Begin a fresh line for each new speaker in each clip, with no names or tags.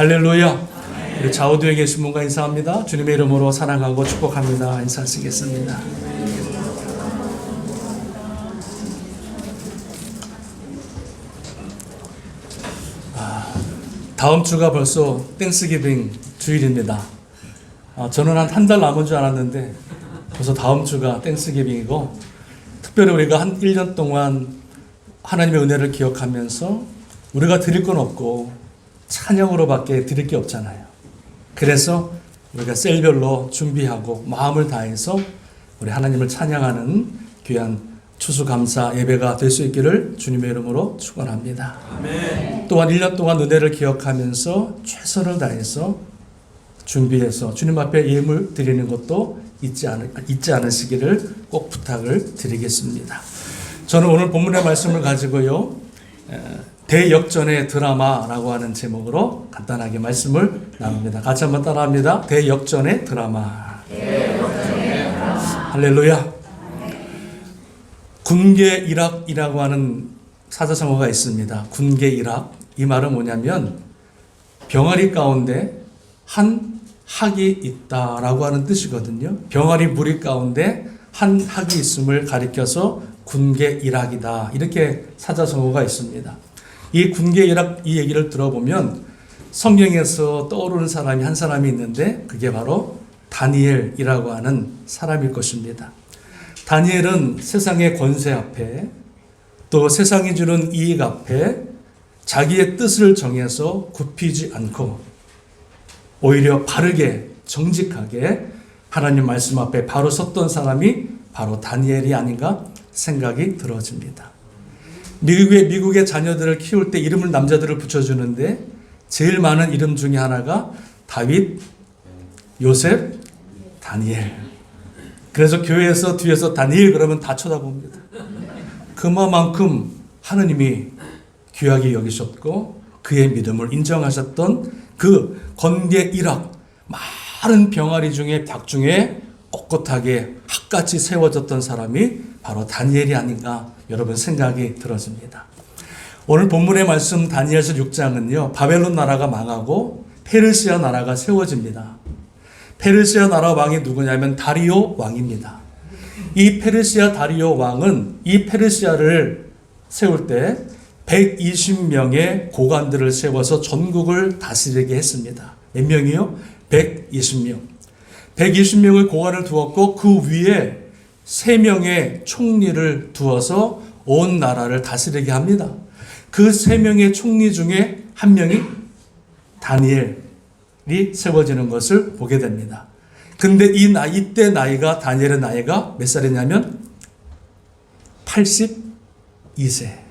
할렐루야. 우리 좌우뒤에 계신 분과 인사합니다. 주님의 이름으로 사랑하고 축복합니다. 인사드리겠습니다. 다음 주가 벌써 땡스기빙 주일입니다. 저는 한 달 남은 줄 알았는데 벌써 다음 주가 땡스기빙이고, 특별히 우리가 한 1년 동안 하나님의 은혜를 기억하면서 우리가 드릴 건 없고 찬양으로밖에 드릴 게 없잖아요. 그래서 우리가 셀별로 준비하고 마음을 다해서 우리 하나님을 찬양하는 귀한 추수감사 예배가 될 수 있기를 주님의 이름으로 축원합니다. 아멘. 또한 1년 동안 은혜를 기억하면서 최선을 다해서 준비해서 주님 앞에 예물 드리는 것도 잊지 않으시기를 꼭 부탁을 드리겠습니다. 저는 오늘 본문의 말씀을 가지고요, 대역전의 드라마라고 하는 제목으로 간단하게 말씀을 나눕니다. 같이 한번 따라합니다. 대역전의 드라마. 할렐루야. 군계일학이라고 하는 사자성어가 있습니다. 군계일학. 이 말은 뭐냐면 병아리 가운데 한 학이 있다라고 하는 뜻이거든요. 병아리 무리 가운데 한 학이 있음을 가리켜서 군계일학이다, 이렇게 사자성어가 있습니다. 이 군계일학, 이 얘기를 들어보면 성경에서 떠오르는 사람이 한 사람이 있는데 그게 바로 다니엘이라고 하는 사람일 것입니다. 다니엘은 세상의 권세 앞에, 또 세상이 주는 이익 앞에 자기의 뜻을 정해서 굽히지 않고 오히려 바르게 정직하게 하나님 말씀 앞에 바로 섰던 사람이 바로 다니엘이 아닌가 생각이 들어집니다. 미국의 자녀들을 키울 때 이름을 남자들을 붙여주는데 제일 많은 이름 중에 하나가 다윗, 요셉, 다니엘. 그래서 교회에서 뒤에서 다니엘 그러면 다 쳐다봅니다. 그만큼 하느님이 귀하게 여기셨고 그의 믿음을 인정하셨던 그 건계일학, 많은 병아리 중에 닭 중에 꼿꼿하게 학같이 세워졌던 사람이 바로 다니엘이 아닌가 여러분 생각이 들어집니다. 오늘 본문의 말씀 다니엘서 6장은요, 바벨론 나라가 망하고 페르시아 나라가 세워집니다. 페르시아 나라 왕이 누구냐면 다리오 왕입니다. 이 페르시아 다리오 왕은 이 페르시아를 세울 때 120명의 고관들을 세워서 전국을 다스리게 했습니다. 몇 명이요? 120명. 120명의 고관을 두었고 그 위에 3명의 총리를 두어서 온 나라를 다스리게 합니다. 그 3명의 총리 중에 한 명이 다니엘이 세워지는 것을 보게 됩니다. 근데 이때 나이가, 다니엘의 나이가 몇 살이냐면 82세.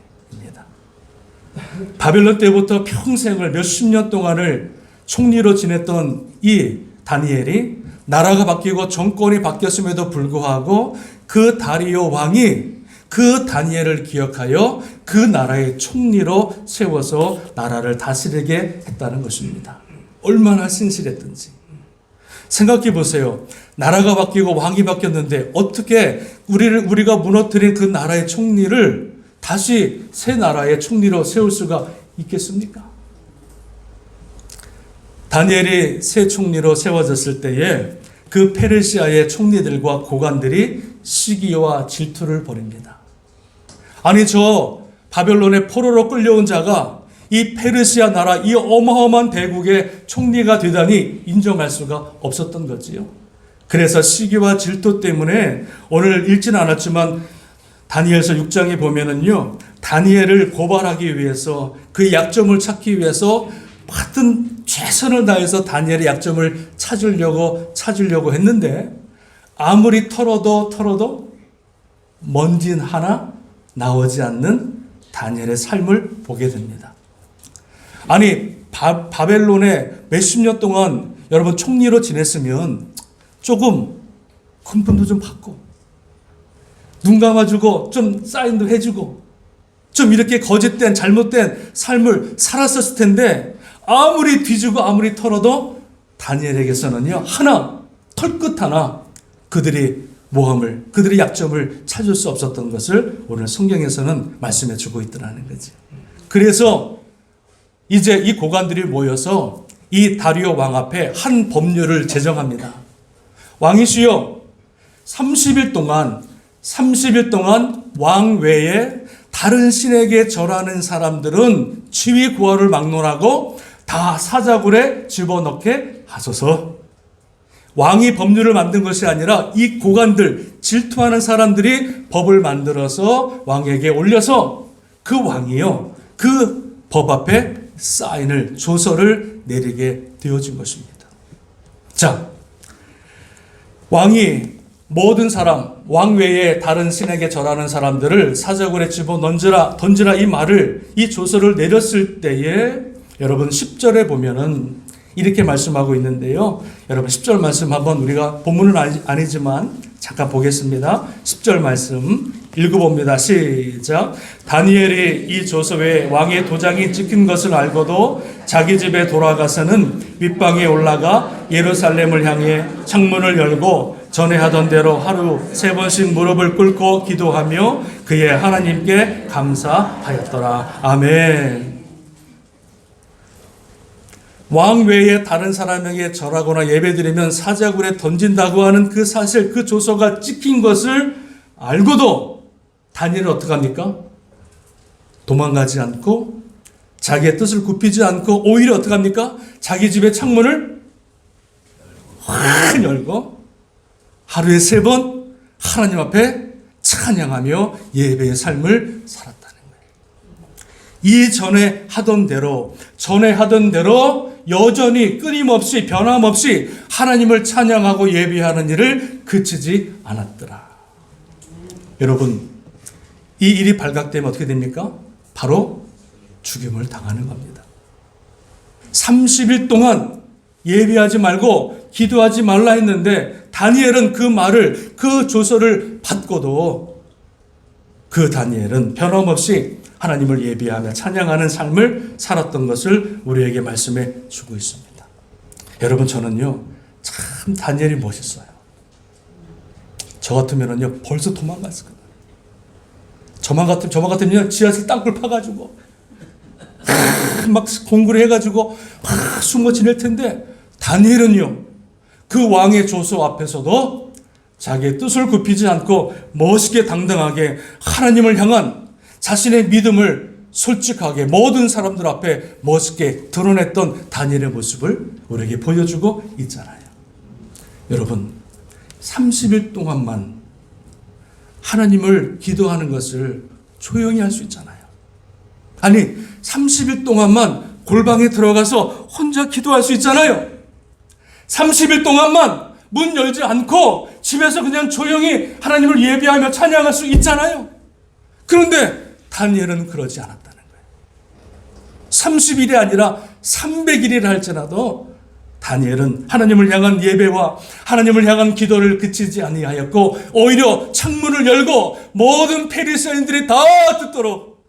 바벨론 때부터 평생을 몇십 년 동안을 총리로 지냈던 이 다니엘이 나라가 바뀌고 정권이 바뀌었음에도 불구하고 그 다리오 왕이 그 다니엘을 기억하여 그 나라의 총리로 세워서 나라를 다스리게 했다는 것입니다. 얼마나 신실했든지. 생각해 보세요. 나라가 바뀌고 왕이 바뀌었는데 어떻게 우리가 무너뜨린 그 나라의 총리를 다시 새 나라의 총리로 세울 수가 있겠습니까? 다니엘이 새 총리로 세워졌을 때에 그 페르시아의 총리들과 고관들이 시기와 질투를 벌입니다. 아니, 저 바벨론의 포로로 끌려온 자가 이 페르시아 나라, 이 어마어마한 대국의 총리가 되다니 인정할 수가 없었던 거지요. 그래서 시기와 질투 때문에 오늘 읽지는 않았지만 다니엘서 6장에 보면은요, 다니엘을 고발하기 위해서 그의 약점을 찾기 위해서 하여튼 최선을 다해서 다니엘의 약점을 찾으려고 했는데 아무리 털어도 먼진 하나 나오지 않는 다니엘의 삶을 보게 됩니다. 아니, 바벨론에 몇십 년 동안 여러분 총리로 지냈으면 조금 군분도 좀 받고 눈 감아주고 좀 사인도 해주고 좀 이렇게 거짓된 잘못된 삶을 살았었을 텐데 아무리 뒤지고 아무리 털어도 다니엘에게서는요, 털끝 하나 그들의 약점을 찾을 수 없었던 것을 오늘 성경에서는 말씀해 주고 있더라는 거지. 그래서 이제 이 고관들이 모여서 이 다리오 왕 앞에 한 법률을 제정합니다. 왕이시여, 30일 동안 왕 외에 다른 신에게 절하는 사람들은 치위 구하를 막론하고 다 사자굴에 집어넣게 하소서. 왕이 법률을 만든 것이 아니라 이 고관들, 질투하는 사람들이 법을 만들어서 왕에게 올려서 그 왕이요, 그 법 앞에 사인을, 조서를 내리게 되어진 것입니다. 자, 왕이 모든 사람, 왕 외에 다른 신에게 절하는 사람들을 사자굴에 집어 던지라 이 말을, 이 조서를 내렸을 때에 여러분 10절에 보면은 이렇게 말씀하고 있는데요. 여러분 10절 말씀 한번 우리가 본문은 아니지만 잠깐 보겠습니다. 10절 말씀 읽어봅니다. 시작. 다니엘이 이 조서에 왕의 도장이 찍힌 것을 알고도 자기 집에 돌아가서는 윗방에 올라가 예루살렘을 향해 창문을 열고 전에 하던 대로 하루 3번씩 무릎을 꿇고 기도하며 그의 하나님께 감사하였더라. 아멘. 왕 외에 다른 사람에게 절하거나 예배드리면 사자굴에 던진다고 하는 그 사실, 그 조서가 찍힌 것을 알고도 다니엘은 어떻게 합니까? 도망가지 않고 자기의 뜻을 굽히지 않고 오히려 어떻게 합니까? 자기 집의 창문을 확 열고 하루에 3번 하나님 앞에 찬양하며 예배의 삶을 살았다는 거예요. 이전에 하던 대로 여전히 끊임없이 변함없이 하나님을 찬양하고 예배하는 일을 그치지 않았더라. 여러분, 이 일이 발각되면 어떻게 됩니까? 바로 죽임을 당하는 겁니다. 30일 동안 예배하지 말고 기도하지 말라 했는데 다니엘은 그 말을, 그 조서를 받고도 그 다니엘은 변함없이 하나님을 예배하며 찬양하는 삶을 살았던 것을 우리에게 말씀해 주고 있습니다. 여러분, 저는요, 참 다니엘이 멋있어요. 저 같으면요 벌써 도망갔을 거예요. 저만 같으면 지하철 땅굴 파가지고 막 공부를 해가지고 숨어 지낼 텐데, 다니엘은요 그 왕의 조서 앞에서도 자기의 뜻을 굽히지 않고 멋있게 당당하게 하나님을 향한 자신의 믿음을 솔직하게 모든 사람들 앞에 멋있게 드러냈던 다니엘의 모습을 우리에게 보여주고 있잖아요. 여러분, 30일 동안만 하나님을 기도하는 것을 조용히 할 수 있잖아요. 아니, 30일 동안만 골방에 들어가서 혼자 기도할 수 있잖아요. 30일 동안만 문 열지 않고 집에서 그냥 조용히 하나님을 예배하며 찬양할 수 있잖아요. 그런데 다니엘은 그러지 않았다는 거예요. 30일이 아니라 300일이라 할지라도 다니엘은 하나님을 향한 예배와 하나님을 향한 기도를 그치지 아니하였고 오히려 창문을 열고 모든 페리사인들이 다 듣도록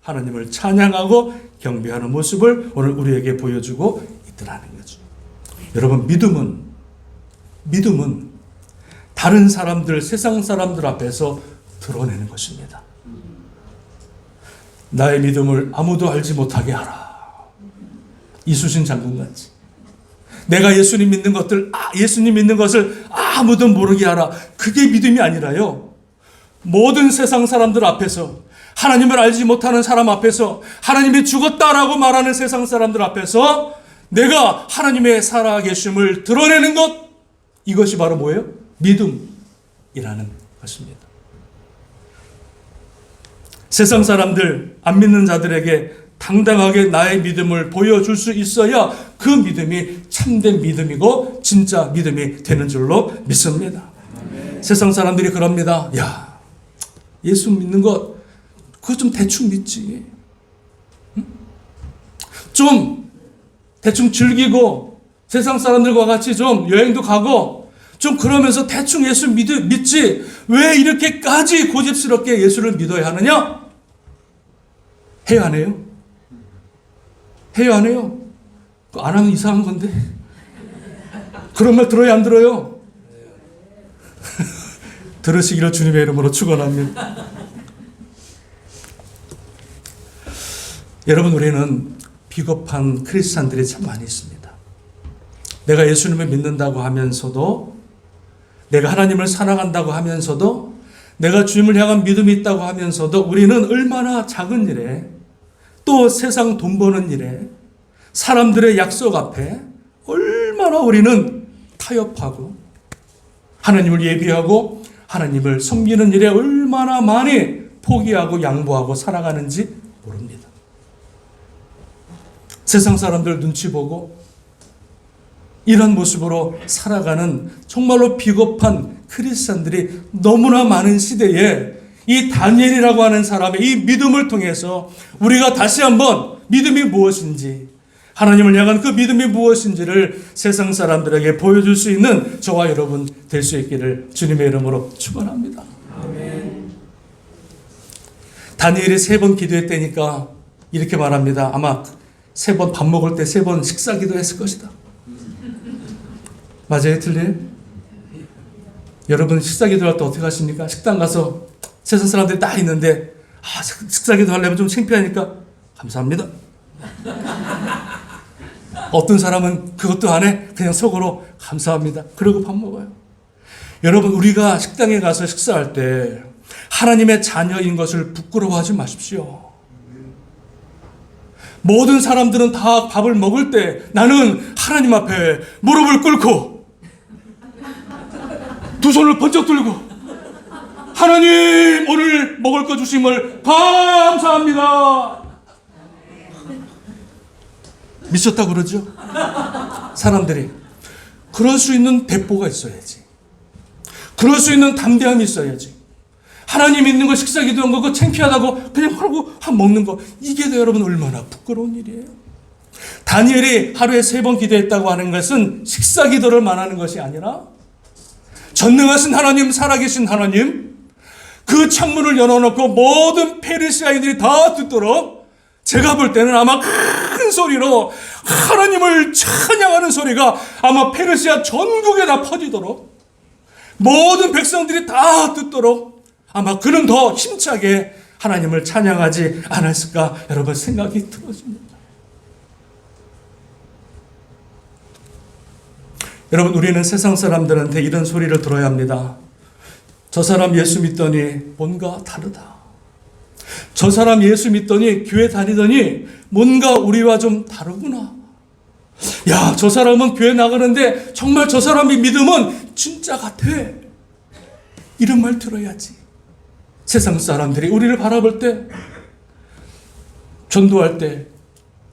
하나님을 찬양하고 경배하는 모습을 오늘 우리에게 보여주고 있더라는 거죠. 여러분, 믿음은 다른 사람들, 세상 사람들 앞에서 드러내는 것입니다. 나의 믿음을 아무도 알지 못하게 하라. 이수신 장군같이. 내가 예수님 믿는 것을 아무도 모르게 하라. 그게 믿음이 아니라요, 모든 세상 사람들 앞에서, 하나님을 알지 못하는 사람 앞에서, 하나님이 죽었다라고 말하는 세상 사람들 앞에서 내가 하나님의 살아계심을 드러내는 것, 이것이 바로 뭐예요? 믿음이라는 것입니다. 세상 사람들, 안 믿는 자들에게 당당하게 나의 믿음을 보여줄 수 있어야 그 믿음이 참된 믿음이고 진짜 믿음이 되는 줄로 믿습니다. 세상 사람들이 그럽니다. 야, 예수 믿는 것 그거 좀 대충 믿지. 좀 대충 즐기고 세상 사람들과 같이 좀 여행도 가고 좀 그러면서 대충 예수 믿지 왜 이렇게까지 고집스럽게 예수를 믿어야 하느냐? 해야 하네요. 해야 하네요. 안 하면 이상한 건데. 그런 말 들어요, 안 들어요? 들으시기를 주님의 이름으로 축원합니다. 여러분, 우리는 비겁한 크리스찬들이 참 많이 있습니다. 내가 예수님을 믿는다고 하면서도, 내가 하나님을 사랑한다고 하면서도, 내가 주님을 향한 믿음이 있다고 하면서도 우리는 얼마나 작은 일에, 또 세상 돈 버는 일에, 사람들의 약속 앞에 얼마나 우리는 타협하고 하나님을 예비하고 하나님을 섬기는 일에 얼마나 많이 포기하고 양보하고 살아가는지 모릅니다. 세상 사람들 눈치 보고 이런 모습으로 살아가는 정말로 비겁한 크리스찬들이 너무나 많은 시대에 이 다니엘이라고 하는 사람의 이 믿음을 통해서 우리가 다시 한번 믿음이 무엇인지, 하나님을 향한 그 믿음이 무엇인지를 세상 사람들에게 보여줄 수 있는 저와 여러분 될 수 있기를 주님의 이름으로 축원합니다. 아멘. 다니엘이 3번 기도했다니까 이렇게 말합니다. 아마 3번 밥 먹을 때 3번 식사 기도했을 것이다. 맞아요? 틀려요? 여러분 식사 기도할 때 어떻게 하십니까? 식당 가서 세상 사람들이 딱 있는데 식사 기도하려면 좀 창피하니까 감사합니다. 어떤 사람은 그것도 안 해. 그냥 속으로 감사합니다. 그러고 밥 먹어요. 여러분, 우리가 식당에 가서 식사할 때 하나님의 자녀인 것을 부끄러워하지 마십시오. 모든 사람들은 다 밥을 먹을 때 나는 하나님 앞에 무릎을 꿇고 두 손을 번쩍 들고 하나님 오늘 먹을 거 주심을 감사합니다. 미쳤다 그러죠? 사람들이. 그럴 수 있는 대보가 있어야지. 그럴 수 있는 담대함이 있어야지. 하나님 있는 거 식사 기도한 거 그거 창피하다고 그냥 하고 먹는 거, 이게 여러분 얼마나 부끄러운 일이에요. 다니엘이 하루에 3번 기도했다고 하는 것은 식사 기도를 말하는 것이 아니라 전능하신 하나님, 살아계신 하나님, 그 창문을 열어놓고 모든 페르시아인들이 다 듣도록, 제가 볼 때는 아마 큰 소리로 하나님을 찬양하는 소리가 아마 페르시아 전국에 다 퍼지도록, 모든 백성들이 다 듣도록 아마 그는 더 힘차게 하나님을 찬양하지 않았을까 여러분 생각이 들어집니다. 여러분, 우리는 세상 사람들한테 이런 소리를 들어야 합니다. 저 사람 예수 믿더니 뭔가 다르다. 저 사람 예수 믿더니 교회 다니더니 뭔가 우리와 좀 다르구나. 야, 저 사람은 교회 나가는데 정말 저 사람의 믿음은 진짜 같아. 이런 말 들어야지. 세상 사람들이 우리를 바라볼 때, 전도할 때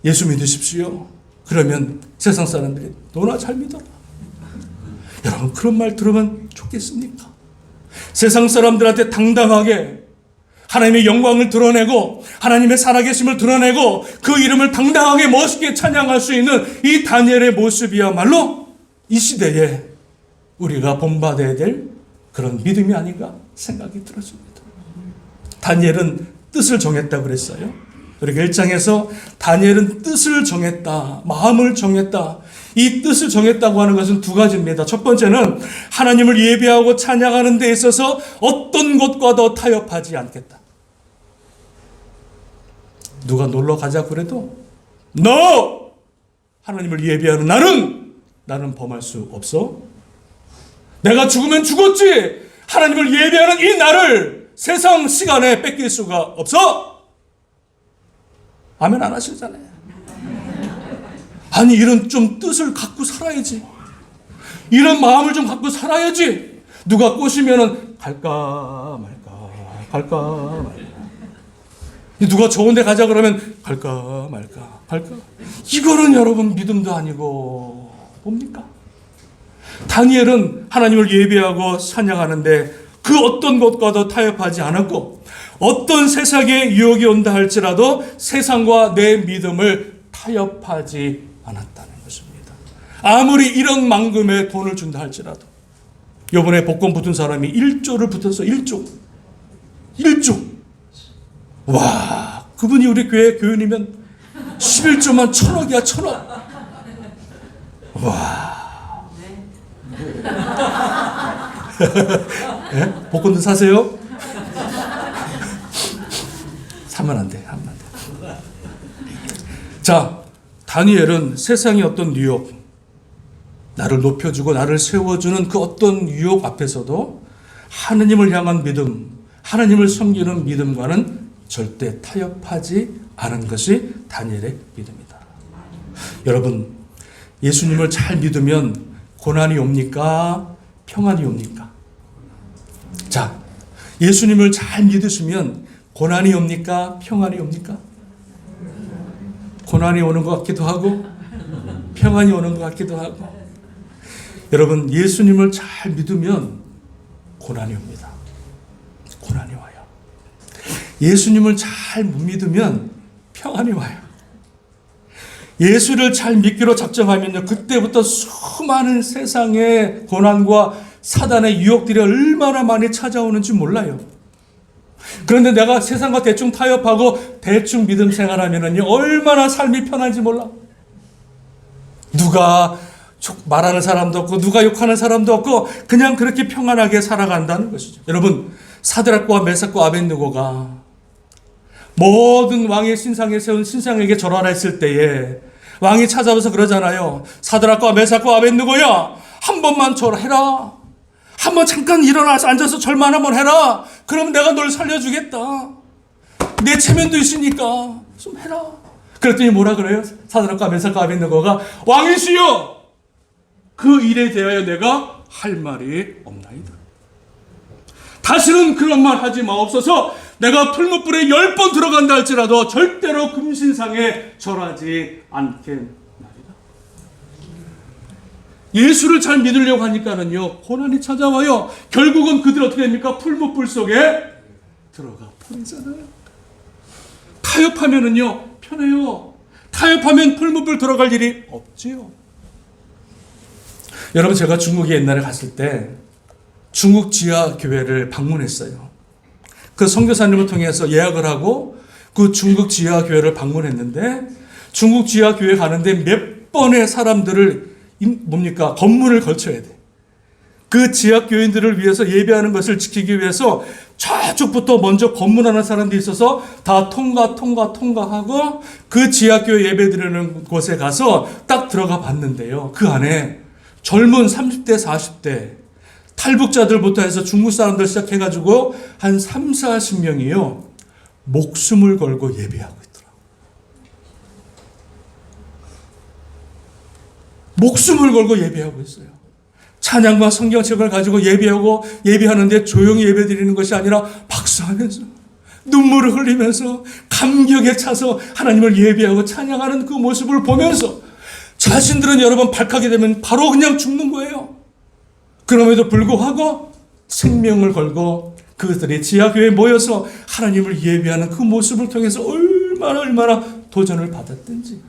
예수 믿으십시오. 그러면 세상 사람들이 너나 잘 믿어라. 여러분, 그런 말 들으면 좋겠습니까? 세상 사람들한테 당당하게 하나님의 영광을 드러내고 하나님의 살아계심을 드러내고 그 이름을 당당하게 멋있게 찬양할 수 있는 이 다니엘의 모습이야말로 이 시대에 우리가 본받아야 될 그런 믿음이 아닌가 생각이 들었습니다. 다니엘은 뜻을 정했다고 그랬어요. 우리가 1장에서 다니엘은 뜻을 정했다, 마음을 정했다. 이 뜻을 정했다고 하는 것은 2가지입니다. 첫 번째는 하나님을 예배하고 찬양하는 데 있어서 어떤 것과도 타협하지 않겠다. 누가 놀러 가자고 그래도 너 하나님을 예배하는 나는 범할 수 없어. 내가 죽으면 죽었지 하나님을 예배하는 이 나를 세상 시간에 뺏길 수가 없어. 아멘 안 하시잖아요. 아니, 이런 좀 뜻을 갖고 살아야지. 이런 마음을 좀 갖고 살아야지. 누가 꼬시면은 갈까 말까. 누가 좋은 데 가자 그러면 갈까 말까. 이거는 여러분 믿음도 아니고 뭡니까? 다니엘은 하나님을 예배하고 찬양하는데 그 어떤 것과도 타협하지 않았고, 어떤 세상의 유혹이 온다 할지라도 세상과 내 믿음을 타협하지 않았다는 것입니다. 아무리 이런 만큼의 돈을 준다 할지라도. 이번에 복권 붙은 사람이 1조를 붙었어. 1조. 와, 그분이 우리 교회 교인이면 11조만 1,000억이야. 1,000억. 와. 네? 복권도 사세요? 사면 안 돼. 자, 다니엘은 세상의 어떤 유혹, 나를 높여주고 나를 세워주는 그 어떤 유혹 앞에서도 하느님을 향한 믿음, 하느님을 섬기는 믿음과는 절대 타협하지 않은 것이 다니엘의 믿음이다. 여러분, 예수님을 잘 믿으면 고난이 옵니까? 평안이 옵니까? 자, 예수님을 잘 믿으시면 고난이 옵니까? 평안이 옵니까? 고난이 오는 것 같기도 하고 평안이 오는 것 같기도 하고. 여러분, 예수님을 잘 믿으면 고난이 옵니다. 고난이 와요. 예수님을 잘 못 믿으면 평안이 와요. 예수를 잘 믿기로 작정하면요, 그때부터 수많은 세상의 고난과 사단의 유혹들이 얼마나 많이 찾아오는지 몰라요. 그런데 내가 세상과 대충 타협하고 대충 믿음 생활하면요, 얼마나 삶이 편한지 몰라. 누가 말하는 사람도 없고 누가 욕하는 사람도 없고 그냥 그렇게 평안하게 살아간다는 것이죠. 여러분, 사드락과 메삭과 아벳느고가 모든 왕의 신상에 세운 신상에게 절하라 했을 때에 왕이 찾아와서 그러잖아요. 사드락과 메삭과 아벳느고야, 한 번만 절해라. 한 번 잠깐 일어나서 앉아서 절만 한번 해라. 그럼 내가 널 살려주겠다. 내 체면도 있으니까 좀 해라. 그랬더니 뭐라 그래요? 사드락과 메삭과 아벳느고가, 왕이시여, 그 일에 대하여 내가 할 말이 없나이다. 다시는 그런 말 하지 마옵소서. 내가 풀무불에 10번 들어간다 할지라도 절대로 금신상에 절하지 않겠나이다. 예수를 잘 믿으려고 하니까는요, 고난이 찾아와요. 결국은 그들 어떻게 됩니까? 풀무불 속에 들어가 버리잖아요. 타협하면은요, 편해요. 타협하면 풀무불 들어갈 일이 없지요. 여러분, 제가 중국에 옛날에 갔을 때 중국 지하 교회를 방문했어요. 그 선교사님을 통해서 예약을 하고 그 중국 지하 교회를 방문했는데, 중국 지하 교회 가는데 몇 번의 사람들을 건문을 걸쳐야 돼. 그 지하 교인들을 위해서 예배하는 것을 지키기 위해서 저쪽부터 먼저 검문하는 사람들이 있어서 다 통과하고 그 지하 교회 예배 드리는 곳에 가서 딱 들어가 봤는데요, 그 안에 젊은 30대 40대 탈북자들부터 해서 중국 사람들 시작해가지고 한 3, 40명이요 목숨을 걸고 예배하고 있더라. 목숨을 걸고 예배하고 있어요. 찬양과 성경책을 가지고 예배하는데 조용히 예배 드리는 것이 아니라 박수하면서 눈물을 흘리면서 감격에 차서 하나님을 예배하고 찬양하는 그 모습을 보면서 자신들은 여러분 발하게 되면 바로 그냥 죽는 거예요. 그럼에도 불구하고 생명을 걸고 그들이 지하교회에 모여서 하나님을 예배하는 그 모습을 통해서 얼마나 도전을 받았든지.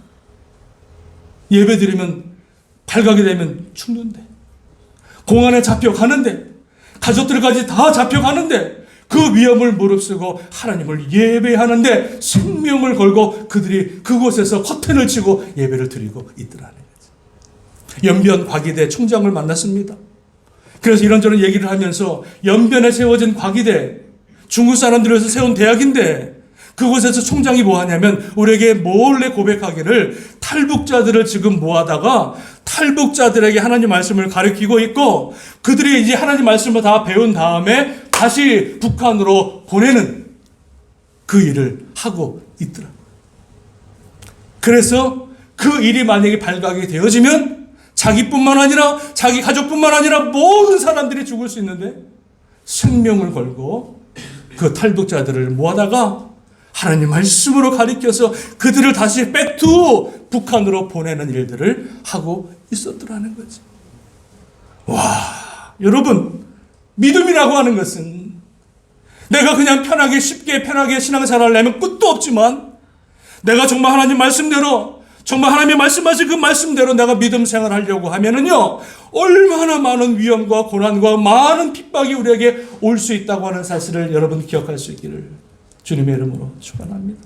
예배드리면 발가게 되면 죽는데, 공안에 잡혀가는데, 가족들까지 다 잡혀가는데 그 위험을 무릅쓰고 하나님을 예배하는데 생명을 걸고 그들이 그곳에서 커튼을 치고 예배를 드리고 있더라는 거죠. 연변 과기대 총장을 만났습니다. 그래서 이런저런 얘기를 하면서, 연변에 세워진 과기대, 중국 사람들에서 세운 대학인데 그곳에서 총장이 뭐 하냐면 우리에게 몰래 고백하기를, 탈북자들을 지금 모아다가 탈북자들에게 하나님 말씀을 가르치고 있고 그들이 이제 하나님 말씀을 다 배운 다음에 다시 북한으로 보내는 그 일을 하고 있더라. 그래서 그 일이 만약에 발각이 되어지면 자기뿐만 아니라 자기 가족뿐만 아니라 모든 사람들이 죽을 수 있는데, 생명을 걸고 그 탈북자들을 모아다가 하나님 말씀으로 가리켜서 그들을 다시 백투 북한으로 보내는 일들을 하고 있었더라는 거지. 와, 여러분, 믿음이라고 하는 것은 내가 그냥 편하게 신앙생활을 하면 끝도 없지만, 내가 정말 하나님 말씀대로, 정말 하나님의 말씀하신 그 말씀대로 내가 믿음 생활하려고 하면은요, 얼마나 많은 위험과 고난과 많은 핍박이 우리에게 올 수 있다고 하는 사실을 여러분 기억할 수 있기를 주님의 이름으로 축원합니다.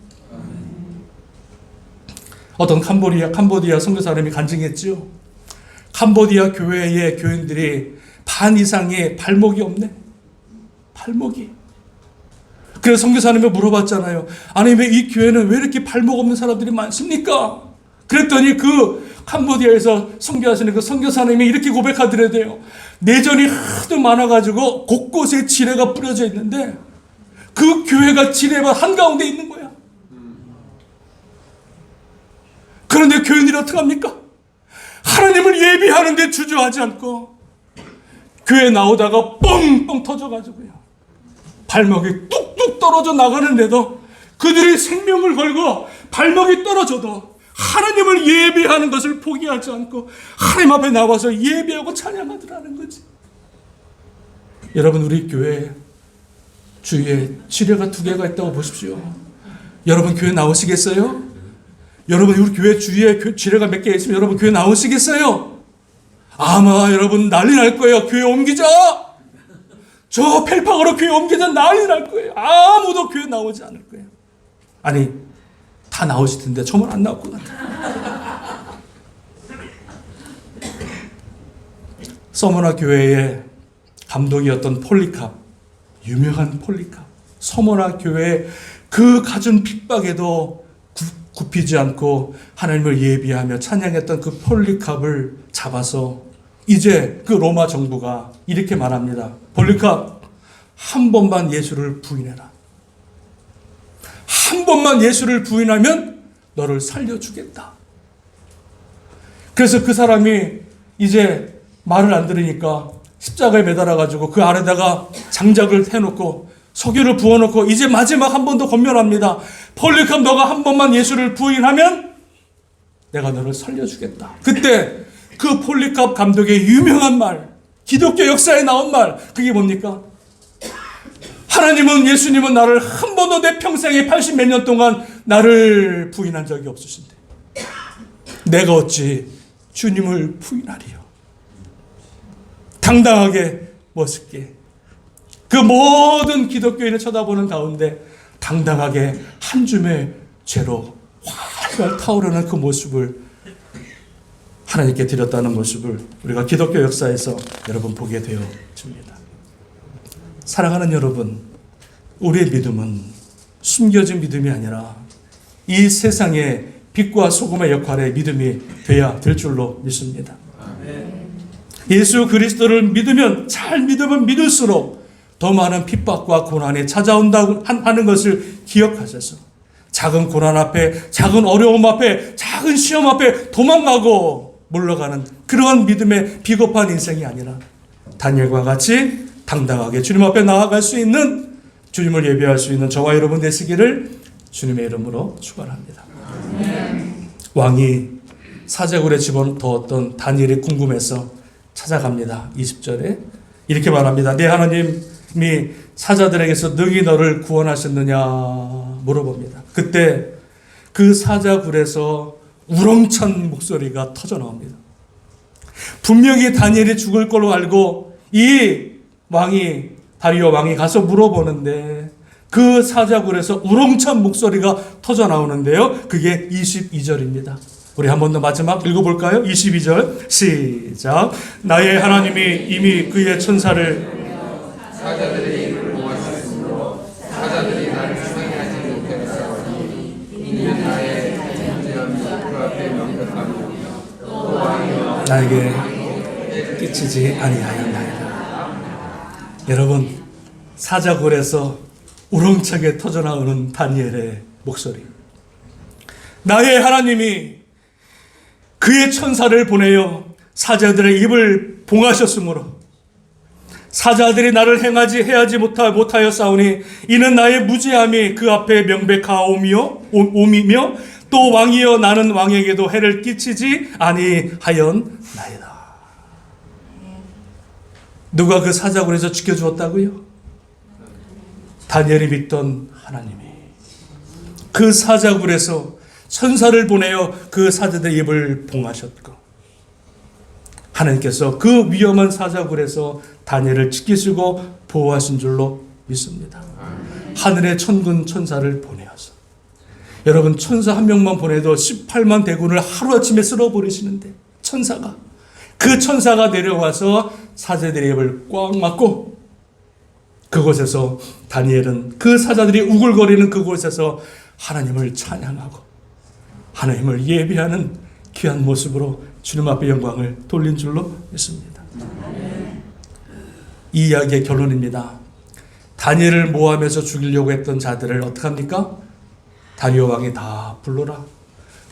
어떤 캄보디아 선교사님이 간증했지요. 캄보디아 교회의 교인들이 반 이상의 발목이 없네. 발목이. 그래서 선교사님이 물어봤잖아요. 아니, 왜 이 교회는 왜 이렇게 발목 없는 사람들이 많습니까? 그랬더니 그 캄보디아에서 선교하시는 그 선교사님이 이렇게 고백하더래요. 내전이 하도 많아가지고 곳곳에 지뢰가 뿌려져 있는데 그 교회가 지뢰밭 한가운데 있는 거야. 그런데 교인들이 어떡합니까? 하나님을 예비하는데 주저하지 않고 교회 나오다가 뻥뻥 터져가지고요. 발목이 뚝뚝 떨어져 나가는데도 그들이 생명을 걸고 발목이 떨어져도 하나님을 예배하는 것을 포기하지 않고 하나님 앞에 나와서 예배하고 찬양하더라는 거지. 여러분, 우리 교회 주위에 지뢰가 2개가 있다고 보십시오. 여러분 교회 나오시겠어요? 여러분 우리 교회 주위에 지뢰가 몇 개 있으면 여러분 교회 나오시겠어요? 아마 여러분 난리 날 거예요. 교회 옮기자. 저 펠팍으로 교회 옮기자. 난리 날 거예요. 아무도 교회 나오지 않을 거예요. 아니, 다 나오실 텐데 저만 안 나올 것 같아요. 서머나 교회의 감독이었던 폴리캅, 유명한 폴리캅, 서머나 교회의 그 갖은 핍박에도 굽히지 않고 하나님을 예비하며 찬양했던 그 폴리캅을 잡아서 이제 그 로마 정부가 이렇게 말합니다. 폴리캅, 한 번만 예수를 부인해라. 한 번만 예수를 부인하면 너를 살려주겠다. 그래서 그 사람이 이제 말을 안 들으니까 십자가에 매달아가지고 그 아래다가 장작을 해놓고 석유를 부어놓고 이제 마지막 한 번 더 권면합니다. 폴리캅, 너가 한 번만 예수를 부인하면 내가 너를 살려주겠다. 그때 그 폴리캅 감독의 유명한 말, 기독교 역사에 나온 말, 그게 뭡니까? 하나님은, 예수님은 나를 한 번도 내 평생에 80 몇 년 동안 나를 부인한 적이 없으신데 내가 어찌 주님을 부인하리요. 당당하게, 멋있게 그 모든 기독교인을 쳐다보는 가운데 당당하게 한 줌의 죄로 활활 타오르는 그 모습을 하나님께 드렸다는 모습을 우리가 기독교 역사에서 여러분 보게 되어집니다. 사랑하는 여러분, 우리의 믿음은 숨겨진 믿음이 아니라 이 세상의 빛과 소금의 역할의 믿음이 돼야 될 줄로 믿습니다. 예수 그리스도를 믿으면, 잘 믿으면 믿을수록 더 많은 핍박과 고난이 찾아온다고 하는 것을 기억하셔서 작은 고난 앞에, 작은 어려움 앞에, 작은 시험 앞에 도망가고 물러가는 그러한 믿음의 비겁한 인생이 아니라 다니엘과 같이 당당하게 주님 앞에 나아갈 수 있는, 주님을 예배할 수 있는 저와 여러분 되시기를 주님의 이름으로 축원합니다. 왕이 사자굴에 집어넣었던 다니엘이 궁금해서 찾아갑니다. 20절에 이렇게 말합니다. 내 하나님이 사자들에게서 능히 너를 구원하셨느냐 물어봅니다. 그때 그 사자굴에서 우렁찬 목소리가 터져 나옵니다. 분명히 다니엘이 죽을 걸로 알고 이 왕이, 다리오 왕이 가서 물어보는데 그 사자굴에서 우렁찬 목소리가 터져 나오는데요. 그게 22절입니다. 우리 한 번 더 마지막 읽어볼까요? 22절 시작. 나의 하나님이 이미 그의 천사를
사자들의 입을 모아주셨으므로 사자들이 나를 상해하지 못했사오니 이는 나의 존재함이 그 앞에 명백하며 또 왕이여
나에게 끼치지 아니하였나이다. 여러분, 사자굴에서 우렁차게 터져나오는 다니엘의 목소리. 나의 하나님이 그의 천사를 보내어 사자들의 입을 봉하셨으므로 사자들이 나를 해하지 못하였사오니 이는 나의 무죄함이 그 앞에 명백하오미며 또 왕이여 나는 왕에게도 해를 끼치지 아니하였나이다. 누가 그 사자굴에서 지켜주었다고요? 다니엘이 믿던 하나님이 그 사자굴에서 천사를 보내어 그 사자들의 입을 봉하셨고 하나님께서 그 위험한 사자굴에서 다니엘을 지키시고 보호하신 줄로 믿습니다. 하늘의 천군 천사를 보내어서, 여러분 천사 한 명만 보내도 18만 대군을 하루아침에 쓸어버리시는데 그 천사가 내려와서 사자들의 입을 꽉 막고 그곳에서 다니엘은 그 사자들이 우글거리는 그곳에서 하나님을 찬양하고 하나님을 예배하는 귀한 모습으로 주님 앞에 영광을 돌린 줄로 믿습니다. 이 이야기의 결론입니다. 다니엘을 모함해서 죽이려고 했던 자들을 어떻게 합니까? 다리오 왕이 다 불러라.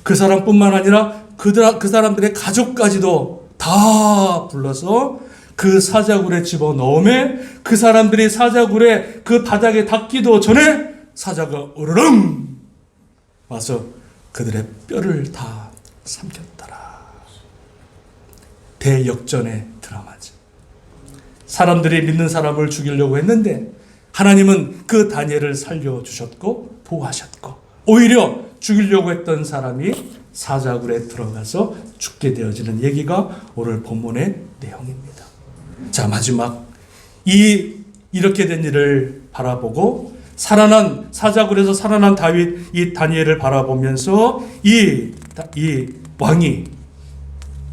그 사람뿐만 아니라 그 사람들의 가족까지도 다 불러서 그 사자굴에 집어넣음에 그 사람들이 사자굴에 그 바닥에 닿기도 전에 사자가 으르릉 와서 그들의 뼈를 다 삼켰더라. 대역전의 드라마지. 사람들이 믿는 사람을 죽이려고 했는데 하나님은 그 다니엘을 살려주셨고 보호하셨고 오히려 죽이려고 했던 사람이 사자굴에 들어가서 죽게 되어지는 얘기가 오늘 본문의 내용입니다. 자, 마지막 이렇게 된 일을 바라보고 살아난 사자굴에서 살아난 다윗 이 다니엘을 바라보면서 이 왕이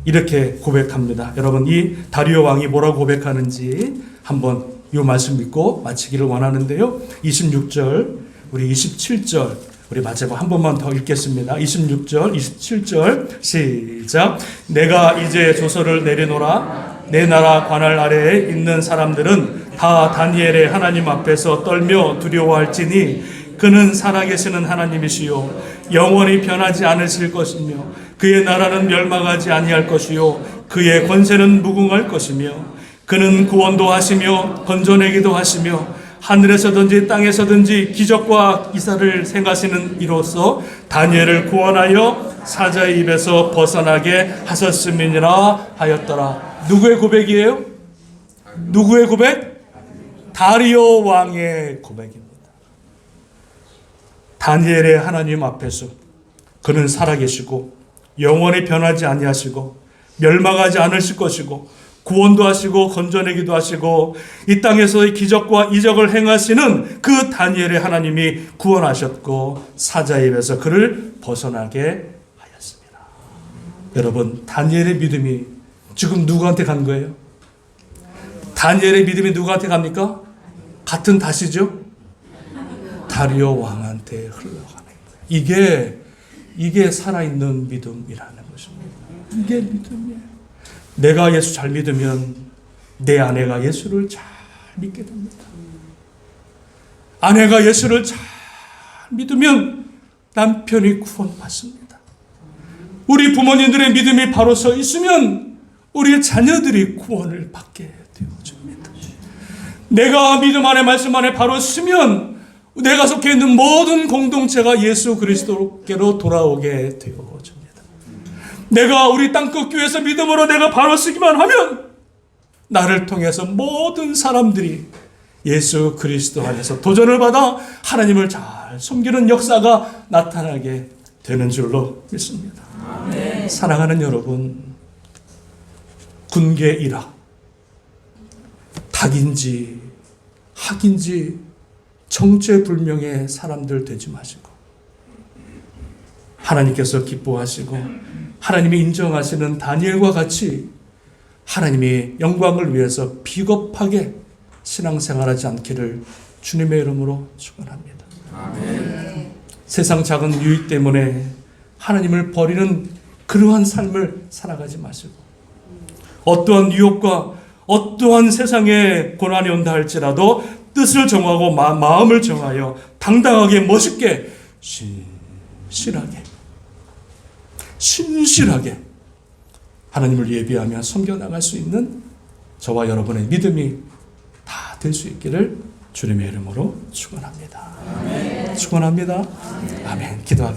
이렇게 고백합니다. 여러분, 이 다리오 왕이 뭐라고 고백하는지 한번 이 말씀 읽고 마치기를 원하는데요. 26절, 우리 27절, 우리 마지막 한 번만 더 읽겠습니다. 26절, 27절 시작. 내가 이제 조서를 내리노라. 내 나라 관할 아래에 있는 사람들은 다 다니엘의 하나님 앞에서 떨며 두려워할지니 그는 살아계시는 하나님이시요 영원히 변하지 않으실 것이며 그의 나라는 멸망하지 아니할 것이요 그의 권세는 무궁할 것이며 그는 구원도 하시며 건져내기도 하시며 하늘에서든지 땅에서든지 기적과 기사를 행하시는 이로써 다니엘을 구원하여 사자의 입에서 벗어나게 하셨음이니라 하였더라. 누구의 고백이에요? 누구의 고백? 다리오 왕의 고백입니다. 다니엘의 하나님 앞에서 그는 살아계시고 영원히 변하지 아니하시고 멸망하지 않으실 것이고 구원도 하시고 건져내기도 하시고 이 땅에서의 기적과 이적을 행하시는 그 다니엘의 하나님이 구원하셨고 사자의 입에서 그를 벗어나게 하였습니다. 여러분, 다니엘의 믿음이 지금 누구한테 간 거예요? 다니엘의 믿음이 누구한테 갑니까? 같은 다시죠? 다리오 왕한테 흘러가는 거예요. 이게 살아있는 믿음이라는 것입니다. 이게 믿음이에요. 내가 예수 잘 믿으면 내 아내가 예수를 잘 믿게 됩니다. 아내가 예수를 잘 믿으면 남편이 구원받습니다. 우리 부모님들의 믿음이 바로 서 있으면 우리의 자녀들이 구원을 받게 되어집니다. 내가 믿음 안에 말씀 안에 바로 서면 내가 속해 있는 모든 공동체가 예수 그리스도께로 돌아오게 되어집니다. 내가 우리 땅끝 교회에서 믿음으로 내가 바로 서기만 하면 나를 통해서 모든 사람들이 예수 그리스도 안에서 도전을 받아 하나님을 잘 섬기는 역사가 나타나게 되는 줄로 믿습니다. 아멘. 사랑하는 여러분, 군계 일학, 닭인지 학인지 정체불명의 사람들 되지 마시고 하나님께서 기뻐하시고 하나님이 인정하시는 다니엘과 같이 하나님이 영광을 위해서 비겁하게 신앙생활하지 않기를 주님의 이름으로 축원합니다. 아멘. 세상 작은 유익 때문에 하나님을 버리는 그러한 삶을 살아가지 마시고 어떠한 유혹과 어떠한 세상의 고난이 온다 할지라도 뜻을 정하고 마음을 정하여 당당하게 멋있게 신실하게 하나님을 예비하며 섬겨나갈 수 있는 저와 여러분의 믿음이 다 될 수 있기를 주님의 이름으로 축원합니다. 축원합니다. 아멘. 기도하겠습니다.